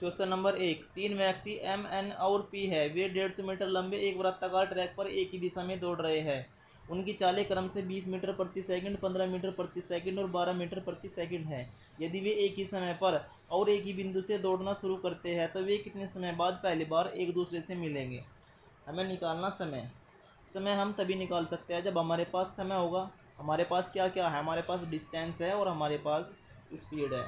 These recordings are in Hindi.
क्वेश्चन नंबर 1, तीन व्यक्ति एम एन और पी है, वे 150 मीटर लंबे एक वृत्ताकार ट्रैक पर एक ही दिशा में दौड़ रहे हैं। उनकी चालें क्रम से 20 मीटर प्रति सेकंड, 15 मीटर प्रति सेकंड और 12 मीटर प्रति सेकंड है। यदि वे एक ही समय पर और एक ही बिंदु से दौड़ना शुरू करते हैं तो वे कितने समय बाद पहली बार एक दूसरे से मिलेंगे। हमें निकालना समय। समय हम तभी निकाल सकते हैं जब हमारे पास समय होगा। हमारे पास क्या क्या है, हमारे पास डिस्टेंस है और हमारे पास स्पीड है।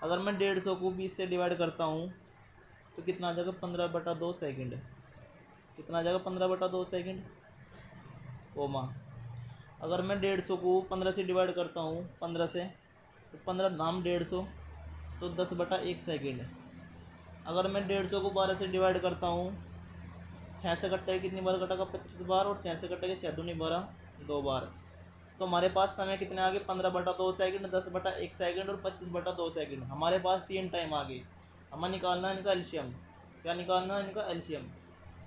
अगर मैं 150 को 20 से डिवाइड करता हूँ तो कितना आ जाएगा, 15/2 सेकंड। कितना आ जाएगा, 15/2 सेकंड, कोमा। अगर मैं 150 को 15 से डिवाइड करता हूँ, 15 से, तो 15 नाम 150 तो 10/1 सेकंड। अगर मैं 150 को 12 से डिवाइड करता हूँ, 6 से कटेगा कितनी बार कटेगा, 25 बार, और 6 से कटेगा 6 दूनी 12, 2 बार। तो हमारे पास समय कितने आ गए, 15/2 सेकंड, 10/1 सेकंड और 25/2 सेकंड। हमारे पास 3 टाइम आ गए। हमें निकालना है इनका एलसीएम। क्या निकालना है, इनका एलसीएम।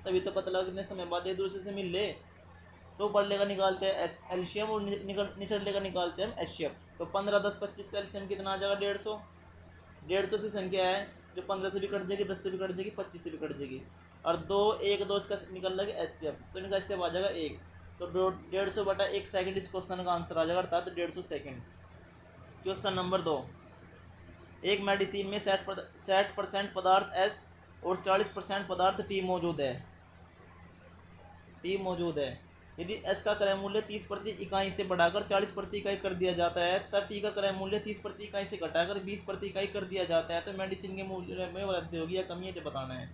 तभी तो पता लगा कितने समय बाद एक दूसरे से मिल ले। तो पढ़ले का निकालते हैं एलसीएम और निचले का निकालते हैं हम एचसीएफ। तो 15, 10, 25 का एलसीएम कितना आ जाएगा, 150। 150 सी संख्या है जो 15 से भी कट जाएगी, 10 से भी कट जाएगी, 25 से भी कट जाएगी, और 2, 1, 2 इसका निकल जाएगा एचसीएफ। तो इनका एचसीएफ आ जाएगा 1। तो 150/1 सेकंड इस क्वेश्चन का आंसर आ जाएगा, अर्थात 150 सेकंड। क्वेश्चन नंबर 2, एक मेडिसिन में 60% पदार्थ एस और 40% पदार्थ टी मौजूद है। यदि एस का क्रय मूल्य 30 प्रति इकाई से बढ़ाकर 40 प्रति इकाई कर दिया जाता है, तब टी का क्रय मूल्य 30 प्रति इकाई से घटाकर 20 प्रति इकाई कर दिया जाता है, तो मेडिसिन के मूल्य में वृद्धि होगी या कमी है, तो बताना है।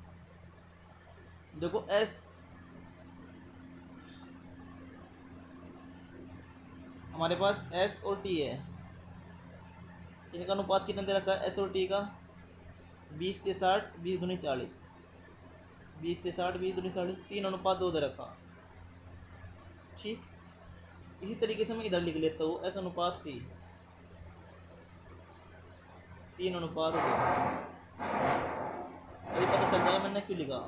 देखो एस, हमारे पास एस और टी है, इनका अनुपात कितना दे रखा है, एस और टी का 20:60, 20:40, 20:60, 20:40, 3:2 दे रखा। ठीक, इसी तरीके से मैं इधर लिख लेता हूँ, एस अनुपात टी 3:2। अभी पता चल जाएगा मैंने क्यों लिखा।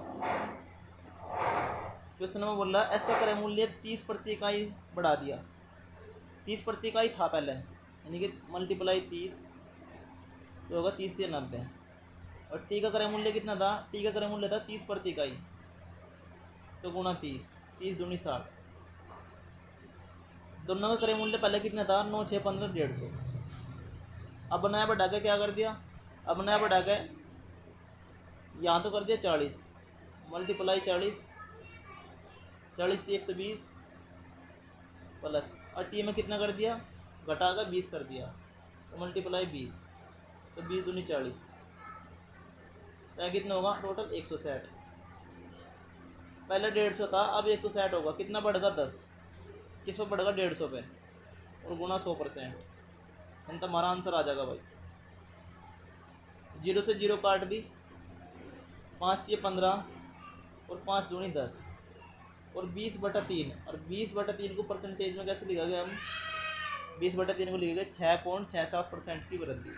क्वेश्चन में बोल रहा है एस का क्रय मूल्य 30 प्रति इकाई बढ़ा दिया। 30 प्रति इकाई था पहले, यानी कि मल्टीप्लाई 30 तो होगा 30 या 90। और टी का क्रय मूल्य कितना था, टी का क्रय मूल्य था 30 प्रति इकाई, तो गुणा 30, 30×60। दोनों का क्रय मूल्य पहले कितना था, 9, 6, 15, 150। अब नया बढ़ा के क्या कर दिया, अब नया बढ़ा के यहाँ तो कर दिया 40, मल्टीप्लाई 40, 40 थी 120 प्लस, और टी में कितना कर दिया, घटा कर 20 कर दिया, तो मल्टीप्लाई 20, तो 20×40, तो कितना होगा टोटल 160। पहले 150 था, अब 160 होगा, कितना बढ़ेगा 10, किस पर बढ़ेगा 150 पे, और गुणा 100%, तो हमारा आंसर आ जाएगा भाई। 0 से 0 काट दी, 5 थी 15 और 5 दूनी 10, और 20/3, और 20/3 को परसेंटेज में कैसे लिखा गया, हम 20/3 को लिखेगा 6.67% की वृद्धि।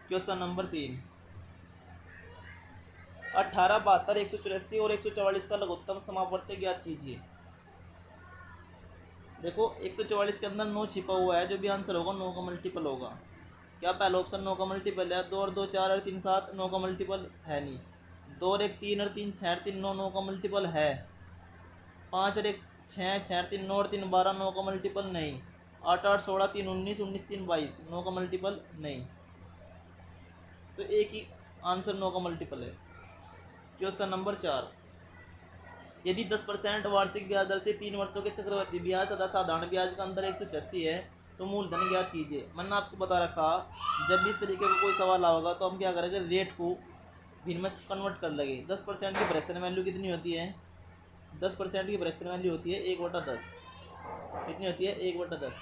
क्वेश्चन नंबर 3, 18, 72, 184 और 144 का लघुत्तम समापवर्ती ज्ञात कीजिए। देखो 144 के अंदर 9 छिपा हुआ है, जो भी आंसर होगा 9 का मल्टीपल होगा। क्या पहला ऑप्शन 9 का मल्टीपल है, 2 और 2 4 और 3 7, 9 का मल्टीपल है नहीं। 2 और 1 3 और 3 6 और 3 9, 9 का मल्टीपल है। 5 और 1 6, 6 और 3 9 और 3 12, 9 का मल्टीपल नहीं। 8 8 16, 3 19, 19 3 22, 9 का मल्टीपल नहीं। तो एक ही आंसर 9 का मल्टीपल है। क्वेश्चन नंबर 4, यदि 10% वार्षिक ब्याज दर से 3 वर्षों के चक्रवृद्धि ब्याज तथा साधारण ब्याज का अंतर 186 है, तो मूलधन ज्ञात कीजिए। मैंने आपको बता रखा, जब भी इस तरीके का कोई सवाल आएगा तो हम क्या करेंगे, रेट को भिन्न में कन्वर्ट कर लेंगे। 10% की फ्रैक्शन वैल्यू कितनी होती है, 10% की फ्रैक्शन वैल्यू होती है 1/10। कितनी होती है, 1/10।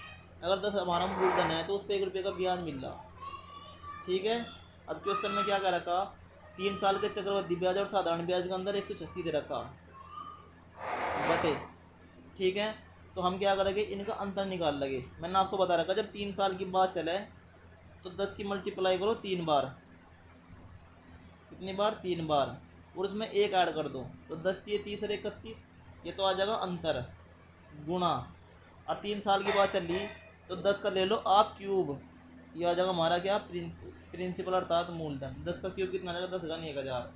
अगर 10 हमारा मूलधन है तो उस पर 1 रुपये का ब्याज मिल रहा। ठीक है, अब क्वेश्चन में क्या कह रखा, 3 साल के चक्रवृद्धि ब्याज और साधारण ब्याज का अंदर 186 दे रखा बटे। ठीक है, तो हम क्या करेंगे, इनका अंतर निकाल लेंगे। मैंने आपको बता रखा, जब 3 साल की बात चले तो 10 की मल्टीप्लाई करो 3 बार, कितनी बार, 3 बार, और उसमें 1 ऐड कर दो, तो 10 थी 30 और 31, ये तो आ जाएगा अंतर, गुणा। और 3 साल की बात चल रही तो 10 का ले लो आप क्यूब, ये आ जाएगा हमारा क्या, प्रिंसिपल अर्थात मूलधन। 10 का क्यूब कितना आ जाएगा? 10 घन 1000।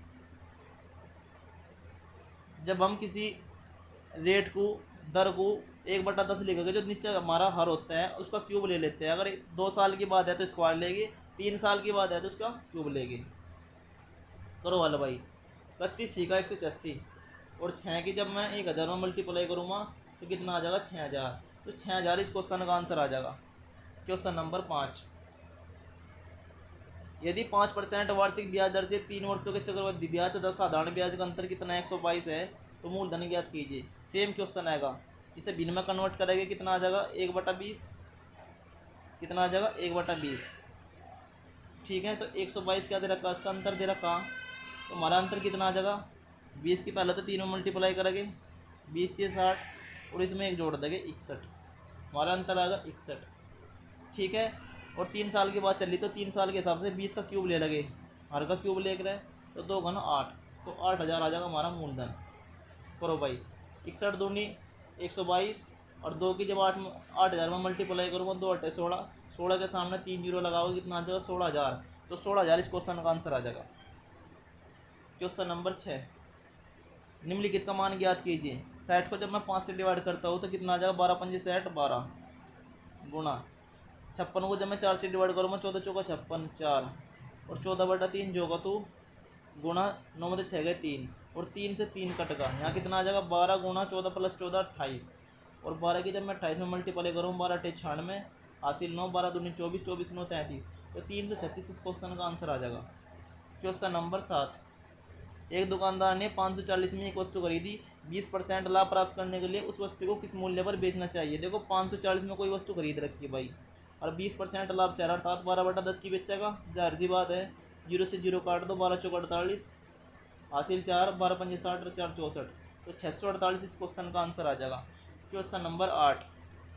जब हम किसी रेट को, दर को 1/10 लिखोगे, जो नीचे हमारा हर होता है उसका क्यूब ले लेते हैं। अगर 2 साल की बात है तो स्क्वायर लेगी, 3 साल की बात है तो उसका क्यूब लेगी। करो वाला भाई। 31 का 186 और 6 की जब मैं 1000 में मल्टीप्लाई करूँगा तो कितना आ जाएगा? 6000। तो 6000 इस क्वेश्चन का आंसर आ जाएगा। Question number 5। यदि 5% वार्षिक ब्याज दर से 3 वर्षों के चक्रवृद्धि ब्याज तथा साधारण ब्याज का अंतर कितना 122 है तो मूलधन ज्ञात कीजिए। सेम क्वेश्चन आएगा, इसे भिन्न में कन्वर्ट करेंगे, कितना आ जाएगा? 1/20। कितना आ जाएगा? 1/20। ठीक है, तो 122 क्या दे रखा? इसका अंतर दे रखा, तो हमारा अंतर कितना आ जाएगा? 20 की पहले तो 3 में मल्टीप्लाई करेंगे, 20 के 60 और इसमें 1 जोड़ देंगे 61। हमारा अंतर आएगा 61। ठीक है, और 3 साल की बात चली तो 3 साल के हिसाब से 20 का क्यूब ले लगे, हर का क्यूब ले रहे तो 2 घन 8, तो 8000 आ जाएगा हमारा मूलधन। करो भाई। 61 दूनी 122 और 2 की जब 8000 में मल्टीप्लाई करूँगा, 2 8 16, 16 के सामने 3 जीरो लगाओ, कितना आ जाएगा? 16000। तो 16000 इस क्वेश्चन का आंसर आ जाएगा। Question number 6। निम्नलिखित का मान ज्ञात कीजिए। 60 को जब मैं 5 से डिवाइड करता हूँ तो कितना आ जाएगा? 12 पंजे 60, 12 गुणा 56 को जब मैं 4 से डिवाइड करूँगा, 14 चौका 56, 4 और 14/3 जोगा तो गुणा 9 में 6 गए 3 और 3 से 3 कट का, यहाँ कितना आ जाएगा? 12 गुणा 14 + 14 28 और 12 की जब मैं 28 में मल्टीप्लाई करूँ, 12 8 96 हासिल 9, 12 दूनी 24, 24 9 33, तो 336 इस क्वेश्चन का आंसर आ जाएगा। Question number 7। एक दुकानदार ने 540 में एक वस्तु खरीदी। 20% लाभ प्राप्त करने के लिए उस वस्तु को किस मूल्य पर बेचना चाहिए? देखो 540 में कोई वस्तु खरीद रखी है भाई, और 20% लाभ चाह रहा, अर्थात 12/10 की बेचेगा। जाहिर सी बात है, 0 से 0 काट दो, 12 चौका 48 हासिल 4, 12 पंजे 60 और 4 64, तो 648 इस क्वेश्चन का आंसर आ जाएगा। Question number 8।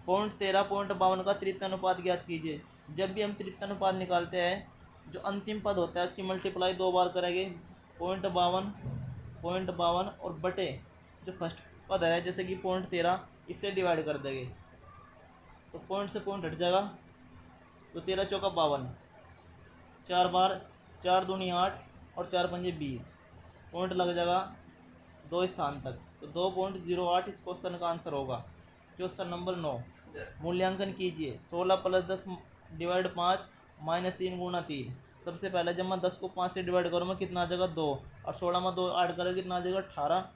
पॉइंट 13.52 का तृतीय अनुपात ज्ञात कीजिए। जब भी हम तृतीय अनुपात निकालते हैं, जो अंतिम पद होता है उसकी मल्टीप्लाई 2 बार करेंगे, 0.52 और बटे जो फर्स्ट पद है, जैसे कि 0.13, इससे डिवाइड कर देंगे, तो पॉइंट से पॉइंट हट जाएगा, तो 13 चौका 52, 4 बार 4 दूनी 8 और 4 पंजे 20, पॉइंट लग जाएगा 2 स्थान तक, तो 2.08 इस क्वेश्चन का आंसर होगा। Question number 9। मूल्यांकन कीजिए। 16 + 10 / 5 - 3 × 3। सबसे पहले जब मैं 10 को 5 से डिवाइड करूँगा, कितना आ जाएगा? 2 और 16 में 2 ऐड करेंगे, कितना आ जाएगा? 18।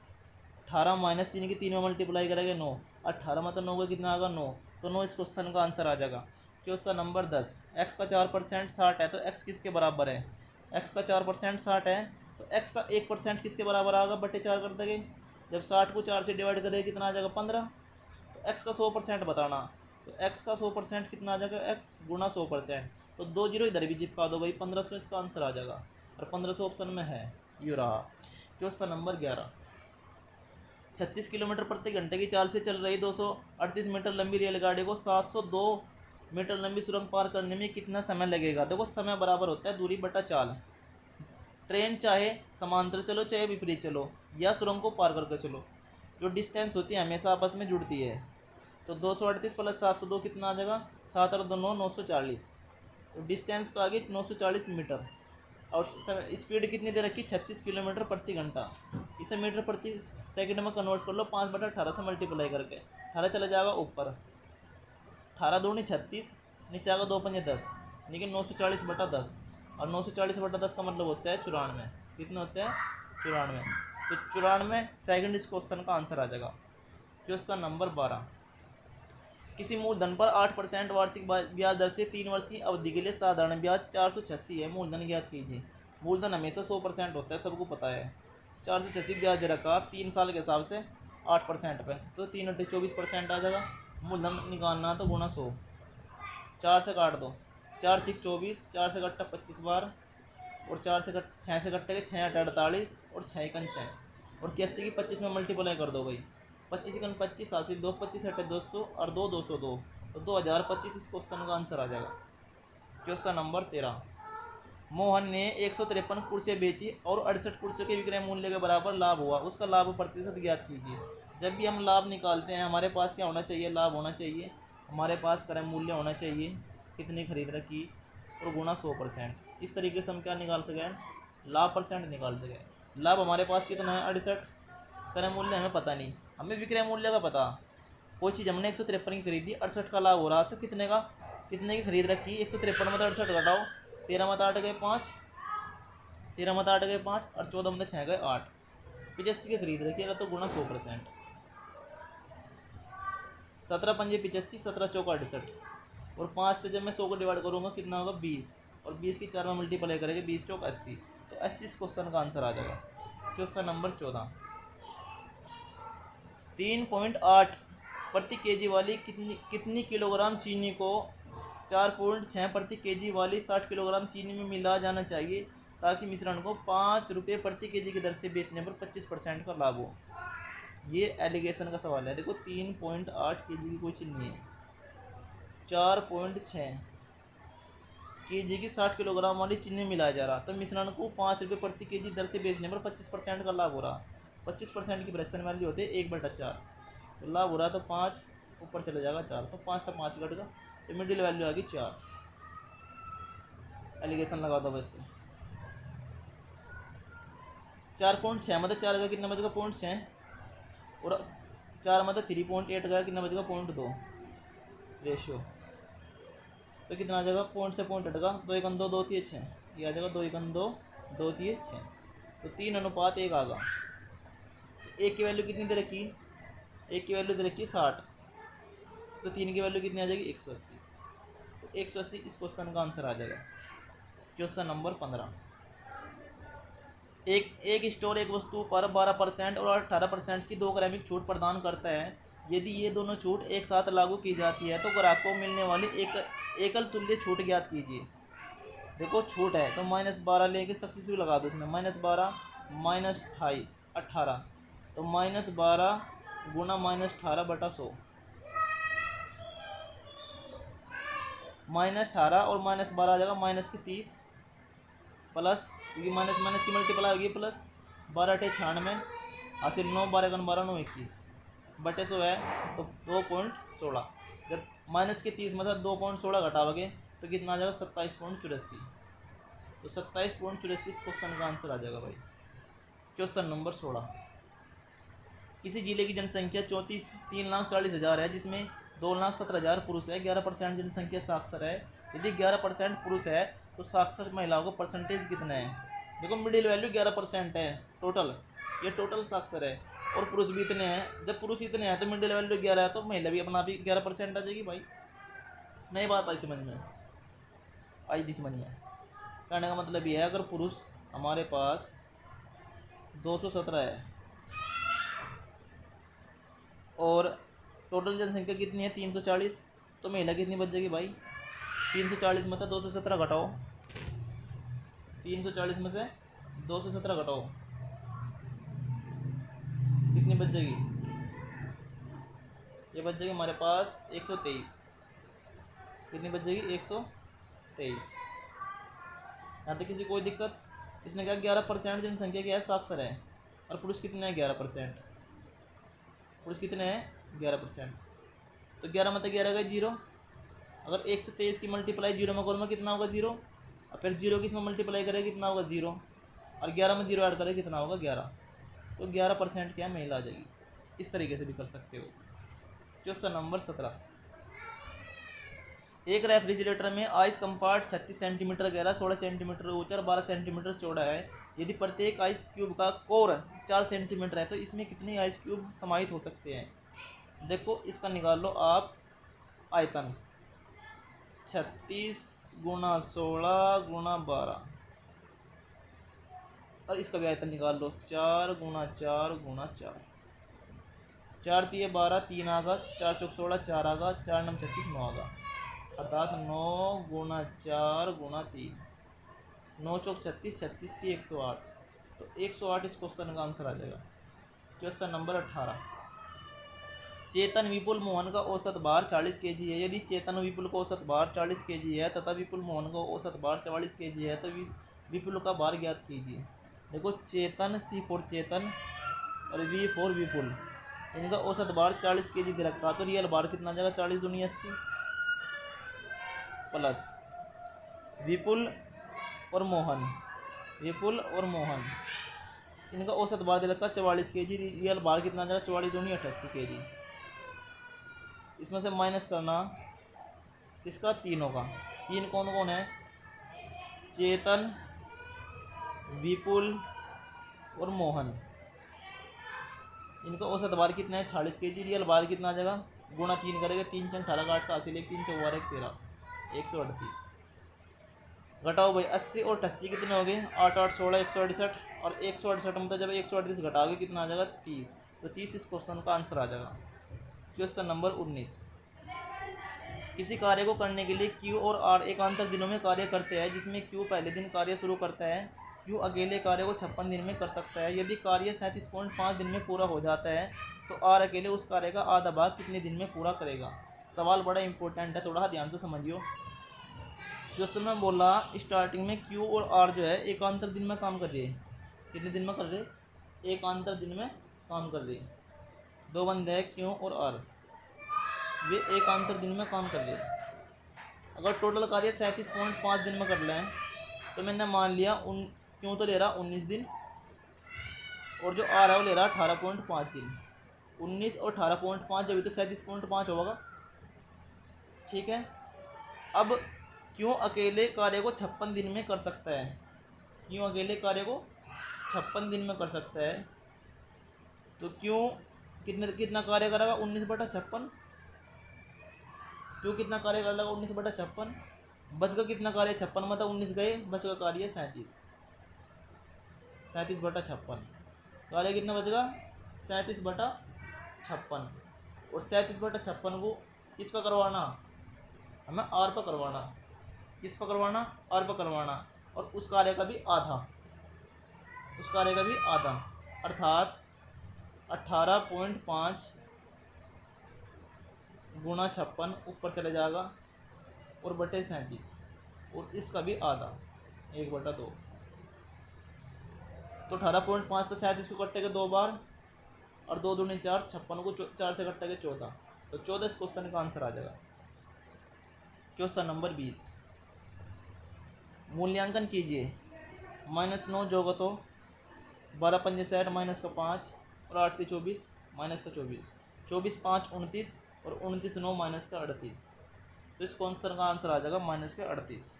18 - 3 की 3 में मल्टीप्लाई करेंगे 9, 18 में तो 9 का कितना आएगा? 9, तो 9 इस क्वेश्चन का आंसर आ जाएगा। Question number 10। x का 4% 60 है तो x किसके बराबर है? x का 4% 60 है तो x का 1% किसके बराबर आएगा? बटे 4 कर देंगे। जब 60 को 4 से डिवाइड करेंगे, कितना आ जाएगा? 15। तो x का 100% बताना, तो x का 100% कितना आ जाएगा? x गुणा 100%, तो 2 जीरो इधर भी चिपका दो भाई, 1500 इसका आंसर आ जाएगा, और 1500 ऑप्शन में है, ये रहा। Question number 11। 36 किलोमीटर प्रति घंटे की चाल से चल रही 238 मीटर लंबी रेलगाड़ी को 702 मीटर लंबी सुरंग पार करने में कितना समय लगेगा? देखो समय बराबर होता है दूरी बटा चाल। ट्रेन चाहे समांतर चलो चाहे विपरीत चलो या सुरंग को पार करके चलो, जो डिस्टेंस होती है हमेशा आपस में जुड़ती है। तो 238 + 702 कितना आ जाएगा? 7 और 2 9, 940, तो डिस्टेंस तो आ गई 940 मीटर। और स्पीड कितनी दे रखी? 36 किलोमीटर प्रति घंटा। इसे मीटर प्रति सेकंड में कन्वर्ट कर लो, 5/18 से मल्टीप्लाई करके, 18 चला जाएगा ऊपर, 18 दूनी 36, नीचे आएगा 2 पंजे 10, लेकिन 940/10, और 940/10 का मतलब होता है 94। कितना होता है? 94, तो 94 सेकंड इस क्वेश्चन का आंसर आ जाएगा। Question number 12। किसी मूलधन पर 8% वार्षिक ब्याज दर से 3 वर्ष की अवधि के लिए साधारण ब्याज 486 है। मूलधन ज्ञात कीजिए। मूलधन हमेशा 100% होता है, सबको पता है। 486 ब्याज दे रखा 3 साल के हिसाब से 8% पे, तो 3 × 24% आ जाएगा। मूलधन निकालना तो गुणा 100, 4 से काट दो, 4 × 6 24, 4 से कट्टा 25 बार, और 4 से 6 से कट्टे के 6 × 8 48 और 6 × 6, और 81 की 25 में मल्टीप्लाई कर दो भाई, 25 × 25 हासिल 2, 25 × 200 और 2 202, तो 2025 इस क्वेश्चन का आंसर आ जाएगा। Question number 13। मोहन ने 153 कुर्सियाँ बेची और 68 कुर्सियों के विक्रय मूल्य के बराबर लाभ हुआ, उसका लाभ प्रतिशत ज्ञात कीजिए। जब भी हम लाभ निकालते हैं, हमारे पास क्या होना चाहिए? लाभ होना चाहिए। हमारे पास क्रय मूल्य होना चाहिए, कितनी खरीद रखी, और गुणा 100%। इस तरीके से हम क्या निकाल सकें, लाभ परसेंट निकाल सकें। लाभ हमारे पास कितना है 68, क्रय मूल्य हमें पता नहीं, हमें विक्रय मूल्य का पता। कोई चीज़ हमने 153 की खरीदी, 68 का लाभ हो रहा, तो कितने की खरीद रखी, 153 में 68 घटाओ, 13 में 8 गए 5, 13 में 8 गए 5 और 14 में 6 गए 8, 85 की खरीद रखिएगा तो गुणा 100%। 17 पंजे 85, 17 चौका 68 और 5 से जब मैं 100 को डिवाइड करूँगा कितना होगा 20, और 20 की 4 में मल्टीप्लाई करेंगे 20 चौक 80, तो 80 इस क्वेश्चन का आंसर आ जाएगा। Question number 14। 3.8 प्रति केजी वाली कितनी किलोग्राम चीनी को 4.6 प्रति केजी वाली 60 किलोग्राम चीनी में मिला जाना चाहिए ताकि मिश्रण को 5 रुपये प्रति केजी की दर से बेचने पर 25% का लाभ हो। ये एलिगेशन का सवाल है। देखो 3.8 केजी की कोई चीनी है, 4.6 केजी की 60 किलोग्राम वाली चीनी मिलाया जा रहा, तो मिश्रण को 5 रुपये प्रति केजी दर से बेचने पर 25% का लाभ हो रहा। 25% की फ्रैक्शन वैल्यू होती है 1/4, तो लाभ हो रहा तो 5 ऊपर चले जाएगा 4, तो 5 था 5 घट गया, तो मिडिल वैल्यू आ गई 4। एलिगेशन लगा दो बस पे। 4.6 मतलब 4 का कितना बचेगा 0.6, और 4 मतलब 3.8 का कितना बचेगा 0.2 रेशियो, तो कितना आ जाएगा, पॉइंट से पॉइंट हटेगा, 2 1 2 2 3 6, ये आ जाएगा 2 1 2 2 3 6, तो 3:1 आ गया। एक की वैल्यू कितनी दे रखी, एक की वैल्यू दे रखी 60, तो 3 की वैल्यू कितनी आ जाएगी 180, तो 180 इस क्वेश्चन का आंसर आ जाएगा। Question number 15। एक स्टोर एक वस्तु पर 12% और 18% की 2 क्रमिक छूट प्रदान करता है। यदि ये दोनों छूट एक साथ लागू की जाती है तो ग्राहक को मिलने वाली एकल तुल्य छूट ज्ञात कीजिए। देखो छूट है तो -12 लेके सक्सेसिव लगा दो इसमें, -12 -28 18, तो -12 गुणा -18/100, -18 और -12 आ जाएगा -30 प्लस, क्योंकि माइनस माइनस की मल्टीप्लाई होगी प्लस, 12 8 96 हासिल 9 12 12 9 21 बटे 100 है, तो 2.16, जब माइनस के 30 में 2.16 घटाओगे तो कितना आ जाएगा 27.84, तो 27.84 इस क्वेश्चन का आंसर आ जाएगा भाई। Question number 16। किसी जिले की जनसंख्या 3,40,000 है जिसमें 2,17,000 पुरुष है, 11% जनसंख्या साक्षर है। यदि 11% पुरुष है तो साक्षर महिलाओं को परसेंटेज कितना है। देखो मिडिल वैल्यू 11% है टोटल, ये टोटल साक्षर है, और पुरुष भी इतने हैं। जब पुरुष इतने हैं तो मिडिल वैल्यू 11 है, तो महिला भी अपना भी 11% आ जाएगी भाई। नई बात आई समझ में, आई थी समझ में। कहने का मतलब ये है अगर पुरुष हमारे पास 217 है और टोटल जनसंख्या कितनी है 340, तो महिला कितनी बच जाएगी भाई, 340 में 217 घटाओ, 340 में से 217 घटाओ, कितनी बच जाएगी, ये बच जाएगी हमारे पास 123, कितनी बच जाएगी 123। यहाँ तक किसी कोई दिक्कत। इसने कहा 11% जनसंख्या क्या है साक्षर है, और पुरुष कितने हैं 11%, पुरुष कितने हैं 11%, तो 11 में 11 का 0, अगर 123 की मल्टीप्लाई 0 में करूँगा कितना होगा 0, और फिर 0 की इसमें मल्टीप्लाई करें कितना होगा 0, और 11 में 0 ऐड करें कितना होगा 11, तो 11% क्या महिला आ जाएगी। इस तरीके से भी कर सकते हो। Question number 17। एक रेफ्रिजरेटर में आइस कंपार्ट 36 सेंटीमीटर गहरा, 16 सेंटीमीटर ऊंचा और 12 सेंटीमीटर चौड़ा है। यदि प्रत्येक आइस क्यूब का कोर 4 सेंटीमीटर है तो इसमें कितने आइस क्यूब समाहित हो सकते हैं। देखो इसका निकाल लो आप आयतन, 36 × 16 × 12, और इसका भी आयतन निकाल लो 4 × 4 × 4, 4 × 3 12, 3 आगा, 4 चौक 16, 4 आगा, 4 9 36 9 आगा, अर्थात 9 × 4 × 3, 9 चौक 36, 36 थी 108, तो 108 इस क्वेश्चन का आंसर आ जाएगा। Question number 18। चेतन विपुल मोहन का औसत भार 40 kg है। यदि चेतन विपुल का औसत भार 40 kg है तथा विपुल मोहन का औसत भार 44 kg है तो विपुल का भार ज्ञात कीजिए। देखो चेतन, सी फॉर चेतन और वी फॉर विपुल, इनका औसत भार 40 kg दे रखा, तो रियल भार कितना आ जाएगा 40 दूनी 80 प्लस विपुल और मोहन, विपुल और मोहन, इनका औसत भार दे रखा 44 kg। रियल भार कितना आ जाएगा, 44 दूनी 88 kg। इसमें से माइनस करना किसका, तीनों का। तीन कौन कौन है, चेतन, विपुल और मोहन। इनका औसत भार कितना है, 46 kg। रियल भार कितना आ जाएगा, गुणा 3 करेंगे, 3 चंग 18 का 8 का 80, 3 4 13, 138। घटाओ भाई, 80 और 88 कितने हो गए, 8 8 16, 168। और 168 मतलब जब 138 घटाओगे कितना आ जाएगा, 30। तो 30 इस क्वेश्चन का आंसर आ जाएगा। Question number 19। किसी कार्य को करने के लिए क्यू और आर एकांतर दिनों में कार्य करते हैं, जिसमें क्यू पहले दिन कार्य शुरू करता है। क्यू अकेले कार्य को 56 दिन में कर सकता है। यदि कार्य 37.5 दिन में पूरा हो जाता है तो आर अकेले उस कार्य का आधा भाग कितने दिन में पूरा करेगा। सवाल बड़ा इंपॉर्टेंट है, थोड़ा ध्यान से समझियो। क्वेश्चन में बोला स्टार्टिंग में क्यू और आर जो है एकांतर दिन में काम कर रही है। कितने दिन में कर रहे, एकांतर दिन में काम कर रही है। दो बंदे हैं क्यू और आर, वे एकांतर दिन में काम कर रहे हैं। अगर टोटल कार्य 37.5 दिन में कर लें तो मैंने मान लिया क्यों तो ले रहा 19 दिन, और जो आ रहा है वो ले रहा 18.5 दिन। 19 और 18.5 जब तो 37.5 होगा, ठीक है। अब क्यों अकेले कार्य को 56 दिन में कर सकता है, क्यों अकेले कार्य को 56 दिन में कर सकता है, तो क्यों कितना कार्य करेगा, 19/56। क्यों कितना कार्य कर लेगा, 19/56। बच का कितना कार्य, 56 मतलब 19 गए, बच का कार्य 37/56। कार्य कितना बचेगा, 37/56। और 37/56 को किस पर करवाना, हमें आर पर करवाना। किस पर करवाना, आर पर करवाना। और उस कार्य का भी आधा, उस कार्य का भी आधा, अर्थात 18.5 गुणा 56 ऊपर चले जाएगा और बटे 37, और इसका भी आधा 1/2। तो 18.5 तो 37 को कटेगा 2 बार, और 2 दूनी 4, 56 को 4 से कटेगा 14। तो 14 इस क्वेश्चन का आंसर आ जाएगा। Question number 20। मूल्यांकन कीजिए। -9 जोगा तो 12 पंजे 60, माइनस का 5 और 8 × 24, माइनस का 24, 24 5 29 और 29 9 माइनस का 38। तो इस क्वेश्चन का आंसर आ जाएगा -38।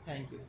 Thank you.